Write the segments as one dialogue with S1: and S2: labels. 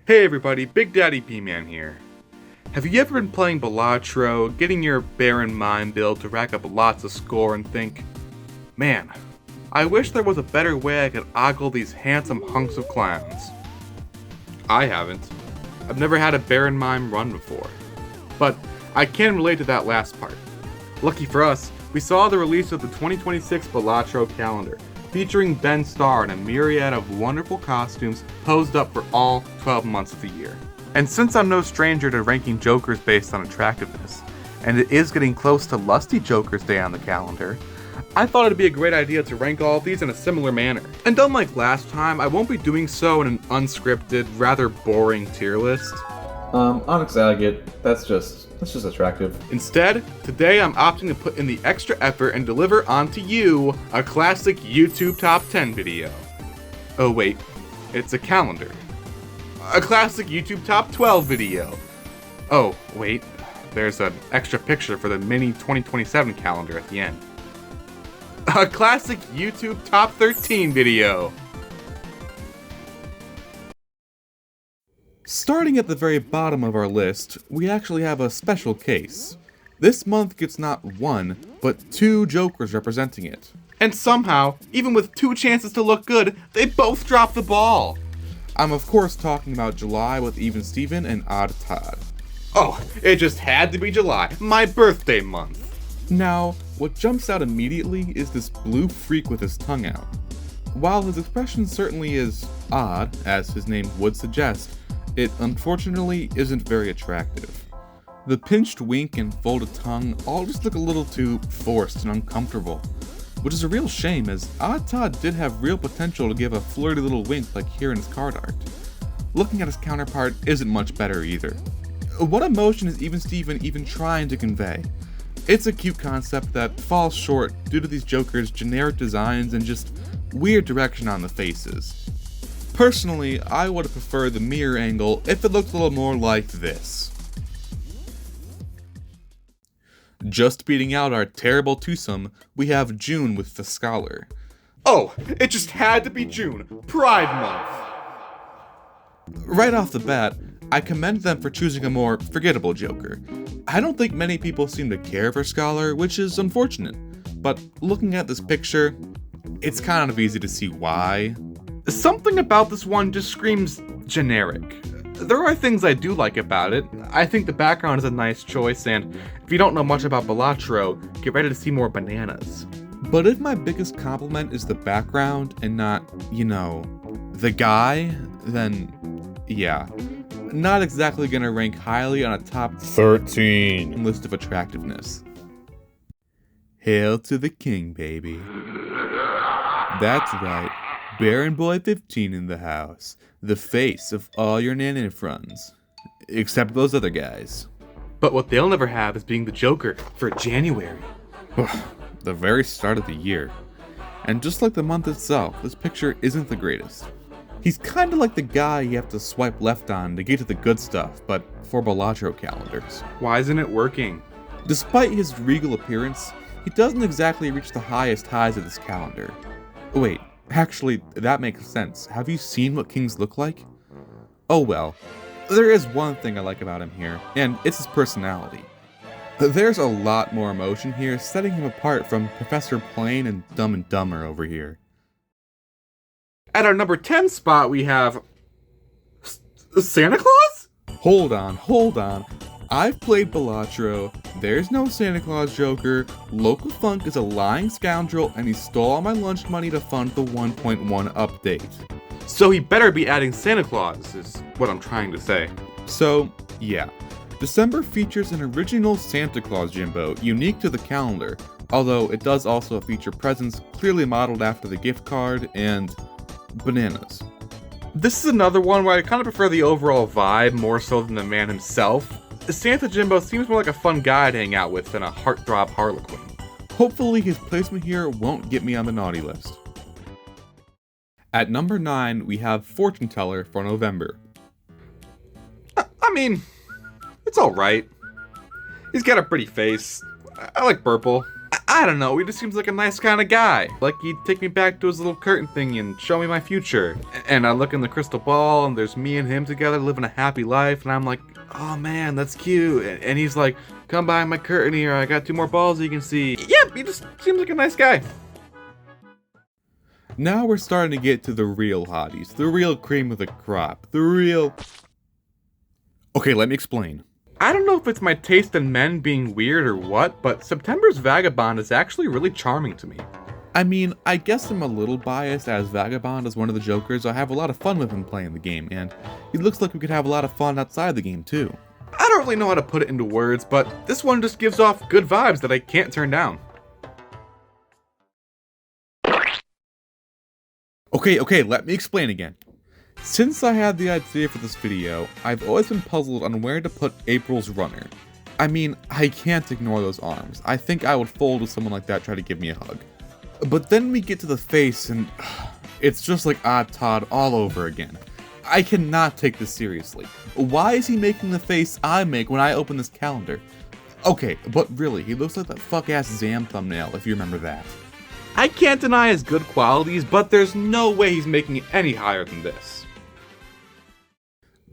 S1: Hey everybody, Big Daddy P-Man here. Have you ever been playing Balatro, getting your Baron Mine build to rack up lots of score and think, man, I wish there was a better way I could ogle these handsome hunks of clowns? I haven't. I've never had a Baron Mine run before. But I can relate to that last part. Lucky for us, we saw the release of the 2026 Balatro Calendar, featuring Ben Starr in a myriad of wonderful costumes posed up for all 12 months of the year. And since I'm no stranger to ranking Jokers based on attractiveness, and it is getting close to Lusty Joker's day on the calendar, I thought it'd be a great idea to rank all of these in a similar manner. And unlike last time, I won't be doing so in an unscripted, rather boring tier list.
S2: Onyx Agate, that's just attractive.
S1: Instead, today I'm opting to put in the extra effort and deliver onto you a classic YouTube Top 10 video. Oh wait, it's a calendar. A classic YouTube Top 12 video. Oh wait, there's an extra picture for the mini 2027 calendar at the end. A classic YouTube Top 13 video. Starting at the very bottom of our list, we actually have a special case. This month gets not one, but two Jokers representing it. And somehow, even with two chances to look good, they both drop the ball. I'm of course talking about July with Even Steven and Odd Todd. Oh, it just had to be July, my birthday month. Now, what jumps out immediately is this blue freak with his tongue out. While his expression certainly is odd, as his name would suggest, it unfortunately isn't very attractive. The pinched wink and folded tongue all just look a little too forced and uncomfortable, which is a real shame as Odd Todd did have real potential to give a flirty little wink like here in his card art. Looking at his counterpart isn't much better either. What emotion is Even Steven even trying to convey? It's a cute concept that falls short due to these Jokers' generic designs and just weird direction on the faces. Personally, I would have preferred the mirror angle if it looked a little more like this. Just beating out our terrible twosome, we have June with the Scholar. Oh, it just had to be June, Pride Month! Right off the bat, I commend them for choosing a more forgettable Joker. I don't think many people seem to care for Scholar, which is unfortunate, but looking at this picture, it's kind of easy to see why. Something about this one just screams generic. There are things I do like about it. I think the background is a nice choice, and if you don't know much about Balatro, get ready to see more bananas. But if my biggest compliment is the background and not, the guy, then yeah. Not exactly gonna rank highly on a top 13 list of attractiveness. Hail to the king, baby. That's right. Baron Boy 15 in the house, the face of all your nanny-fronts. Except those other guys. But what they'll never have is being the Joker for January. The very start of the year. And just like the month itself, this picture isn't the greatest. He's kinda like the guy you have to swipe left on to get to the good stuff, but for Balatro calendars. Why isn't it working? Despite his regal appearance, he doesn't exactly reach the highest highs of this calendar. Wait. Actually, that makes sense. Have you seen what kings look like? Oh well. There is one thing I like about him here, and it's his personality. There's a lot more emotion here, setting him apart from Professor Plain and Dumb and Dumber over here. At our number 10 spot, we have Santa Claus? Hold on. I've played Balatro, there's no Santa Claus Joker, Local Funk is a lying scoundrel, and he stole all my lunch money to fund the 1.1 update. So he better be adding Santa Claus, is what I'm trying to say. So, yeah. December features an original Santa Claus Jimbo, unique to the calendar, although it does also feature presents clearly modeled after the gift card, and bananas. This is another one where I kind of prefer the overall vibe more so than the man himself. Santa Jimbo seems more like a fun guy to hang out with than a heartthrob Harlequin. Hopefully his placement here won't get me on the naughty list. At number 9, we have Fortune Teller for November. I mean, it's alright. He's got a pretty face. I like purple. I don't know, he just seems like a nice kind of guy. Like he'd take me back to his little curtain thingy and show me my future. And I look in the crystal ball and there's me and him together living a happy life, and I'm like, oh man, that's cute. And he's like, come behind my curtain here, I got 2 more balls you can see. Yep, he just seems like a nice guy.
S3: Now we're starting to get to the real hotties, the real cream of the crop, the real... Okay, let me explain.
S1: I don't know if it's my taste in men being weird or what, but September's Vagabond is actually really charming to me.
S3: I mean, I guess I'm a little biased, as Vagabond is one of the Jokers. I have a lot of fun with him playing the game, and he looks like we could have a lot of fun outside the game too.
S1: I don't really know how to put it into words, but this one just gives off good vibes that I can't turn down.
S3: Okay, let me explain again. Since I had the idea for this video, I've always been puzzled on where to put April's runner. I mean, I can't ignore those arms. I think I would fold if someone like that tried to give me a hug. But then we get to the face and it's just like Odd Todd all over again. I cannot take this seriously. Why is he making the face I make when I open this calendar? Okay, but really, he looks like that fuck-ass Zam thumbnail, if you remember that.
S1: I can't deny his good qualities, but there's no way he's making it any higher than this.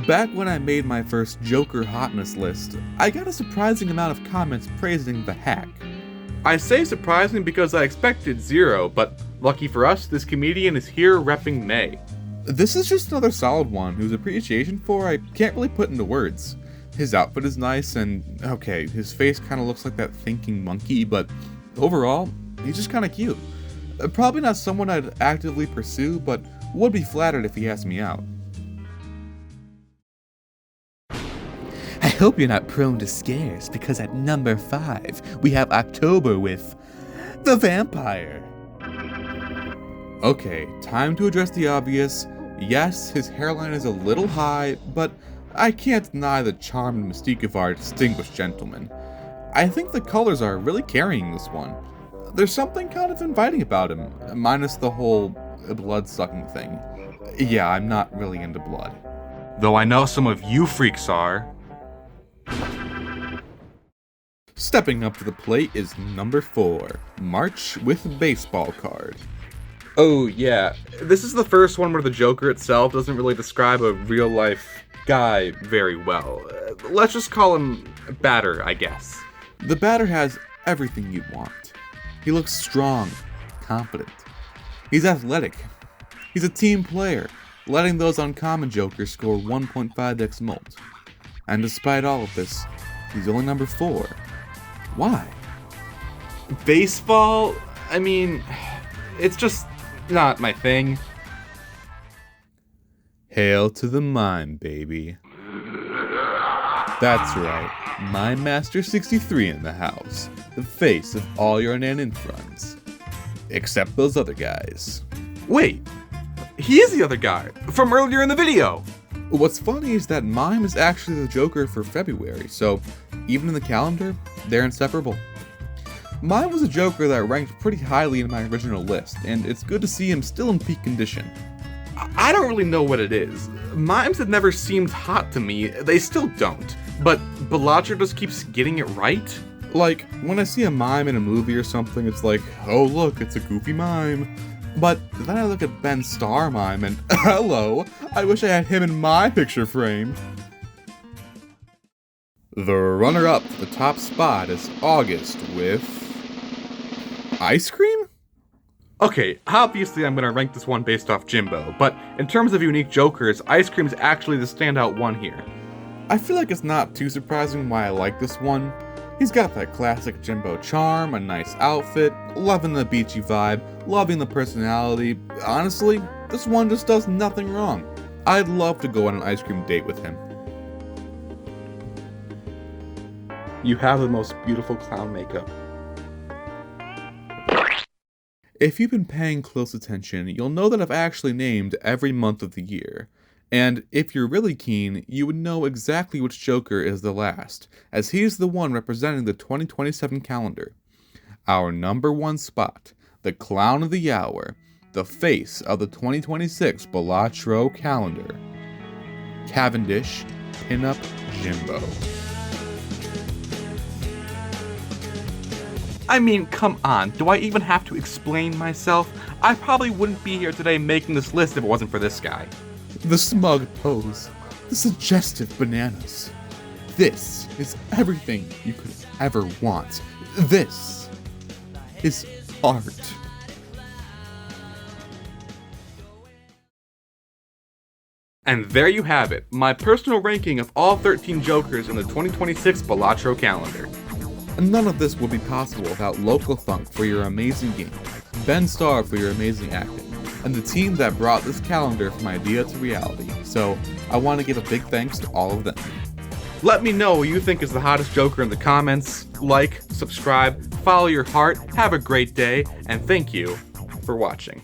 S3: Back when I made my first Joker hotness list, I got a surprising amount of comments praising the hack.
S1: I say surprising because I expected 0, but lucky for us, this comedian is here repping May.
S3: This is just another solid one whose appreciation for I can't really put into words. His outfit is nice and, okay, his face kind of looks like that thinking monkey, but overall, he's just kind of cute. Probably not someone I'd actively pursue, but would be flattered if he asked me out. I hope you're not prone to scares, because at number 5, we have October with the Vampire. Okay, time to address the obvious. Yes, his hairline is a little high, but I can't deny the charm and mystique of our distinguished gentleman. I think the colors are really carrying this one. There's something kind of inviting about him, minus the whole blood-sucking thing. Yeah, I'm not really into blood.
S1: Though I know some of you freaks are.
S3: Stepping up to the plate is number 4, March with Baseball Card.
S1: Oh yeah, this is the first one where the Joker itself doesn't really describe a real-life guy very well. Let's just call him Batter, I guess.
S3: The Batter has everything you'd want. He looks strong, confident. He's athletic. He's a team player, letting those uncommon Jokers score 1.5x molt. And despite all of this, he's only number 4. Why?
S1: Baseball? I mean, it's just not my thing.
S3: Hail to the mime, baby. That's right, Mime Master 63 in the house, the face of all your Nanin friends. Except those other guys.
S1: Wait, he is the other guy, from earlier in the video!
S3: What's funny is that Mime is actually the Joker for February, so even in the calendar, they're inseparable. Mime was a Joker that ranked pretty highly in my original list, and it's good to see him still in peak condition.
S1: I don't really know what it is. Mimes have never seemed hot to me, they still don't. But Balatro just keeps getting it right?
S3: Like, when I see a mime in a movie or something, it's like, oh look, it's a goofy mime. But then I look at Ben Starr mime and, hello, I wish I had him in my picture frame. The runner-up to the top spot is August with... ice cream?
S1: Okay, obviously I'm gonna rank this one based off Jimbo, but in terms of unique Jokers, Ice Cream's actually the standout one here.
S3: I feel like it's not too surprising why I like this one. He's got that classic Jimbo charm, a nice outfit, loving the beachy vibe, loving the personality. Honestly, this one just does nothing wrong. I'd love to go on an ice cream date with him.
S1: You have the most beautiful clown makeup.
S3: If you've been paying close attention, you'll know that I've actually named every month of the year. And if you're really keen, you would know exactly which Joker is the last, as he's the one representing the 2027 calendar. Our number 1 spot, the Clown of the Hour, the face of the 2026 Balatro Calendar. Cavendish Pinup Jimbo.
S1: I mean, come on, do I even have to explain myself? I probably wouldn't be here today making this list if it wasn't for this guy.
S3: The smug pose, the suggestive bananas. This is everything you could ever want. This is art.
S1: And there you have it, my personal ranking of all 13 Jokers in the 2026 Balatro Calendar.
S3: None of this would be possible without Local Thunk for your amazing game, Ben Starr for your amazing acting, and the team that brought this calendar from idea to reality, so I want to give a big thanks to all of them.
S1: Let me know who you think is the hottest Joker in the comments, like, subscribe, follow your heart, have a great day, and thank you for watching.